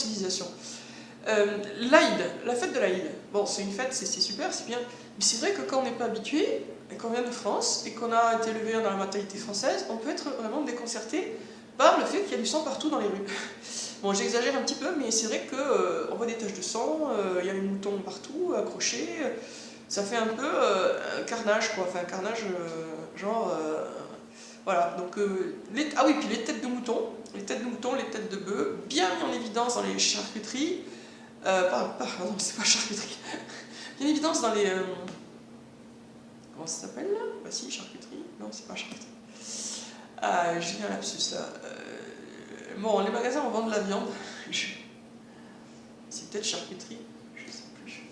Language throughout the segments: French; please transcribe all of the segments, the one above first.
civilisation. L'Aïd, la fête de l'Aïd. Bon, c'est une fête, c'est super, c'est bien. Mais c'est vrai que quand on n'est pas habitué, et qu'on vient de France, et qu'on a été élevé dans la mentalité française, on peut être vraiment déconcerté par le fait qu'il y a du sang partout dans les rues. Bon, j'exagère un petit peu, mais c'est vrai qu'on voit des taches de sang, il y a des moutons partout, accrochés. Ça fait un peu un carnage, quoi. Enfin, un carnage, genre... voilà, donc... ah oui, puis les têtes de mouton, les têtes de bœuf, bien mis en évidence dans les charcuteries. Pardon, c'est pas charcuterie. Bien en évidence dans les... comment ça s'appelle là? Bah si, charcuterie. Non, c'est pas charcuterie. J'ai eu un lapsus là. Bon, les magasins, on vend de la viande. C'est peut-être charcuterie, je sais plus.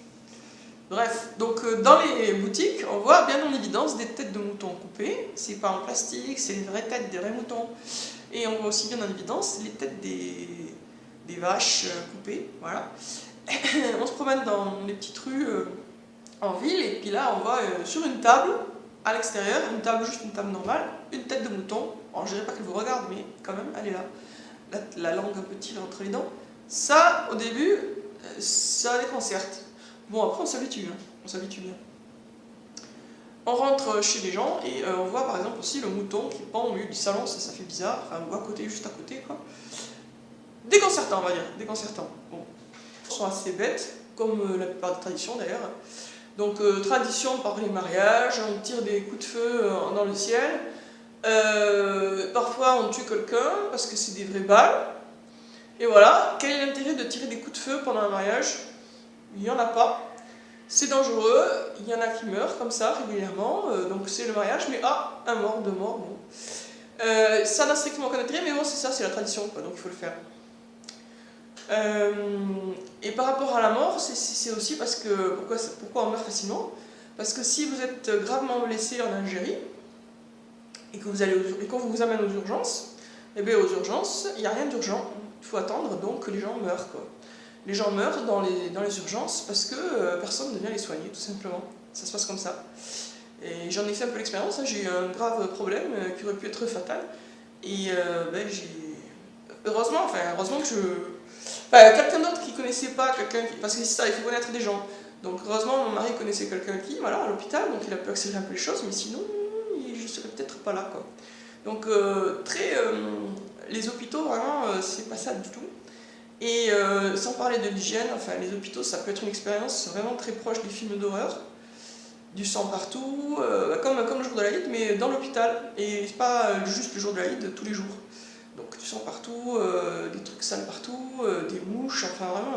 Bref, donc dans les boutiques, on voit bien en évidence des têtes de moutons coupées. C'est pas en plastique, c'est les vraies têtes des vrais moutons. Et on voit aussi bien en évidence les têtes des vaches coupées. Voilà. On se promène dans les petites rues en ville, et puis là, on voit sur une table, à l'extérieur, juste une table normale, une tête de mouton. Alors, je dirais pas qu'elle vous regarde, mais quand même, elle est là. La langue un peu tirée entre les dents. Ça, au début, ça déconcerte. Bon, après, on s'habitue, hein. On s'habitue bien. On rentre chez les gens et on voit par exemple aussi le mouton qui pend au milieu du salon, ça fait bizarre. Enfin, on voit à côté, juste à côté, quoi. Déconcertant, on va dire, déconcertant. Bon. Ils sont assez bêtes, comme la plupart des traditions d'ailleurs. Donc, tradition par les mariages, on tire des coups de feu dans le ciel. Parfois, on tue quelqu'un parce que c'est des vraies balles. Et voilà, quel est l'intérêt de tirer des coups de feu pendant un mariage? Il n'y en a pas. C'est dangereux, il y en a qui meurent comme ça régulièrement, donc c'est le mariage, mais un mort, deux morts, bon. Ça n'a strictement aucun intérêt, mais bon, c'est ça, c'est la tradition, quoi, donc il faut le faire. Et par rapport à la mort, c'est aussi parce que... Pourquoi on meurt facilement? Parce que si vous êtes gravement blessé en Algérie, et qu'on vous amène aux urgences, eh bien aux urgences, il n'y a rien d'urgent. Il faut attendre donc que les gens meurent, quoi. Les gens meurent dans les urgences parce que personne ne vient les soigner, tout simplement. Ça se passe comme ça. Et j'en ai fait un peu l'expérience, hein. J'ai eu un grave problème qui aurait pu être fatal. Et heureusement que je... Enfin, quelqu'un d'autre qui connaissait pas quelqu'un qui... Parce que c'est ça, il faut connaître des gens. Donc heureusement, mon mari connaissait quelqu'un qui, voilà, à l'hôpital, donc il a pu accélérer un peu les choses, mais sinon, je serais peut-être pas là, quoi. Donc les hôpitaux, vraiment, c'est pas ça du tout. Et sans parler de l'hygiène, enfin les hôpitaux, ça peut être une expérience vraiment très proche des films d'horreur. Du sang partout, comme le jour de l'Aïd, mais dans l'hôpital. Et c'est pas juste le jour de l'Aïd, tous les jours. Donc du sang partout, des trucs sales partout, des mouches, enfin vraiment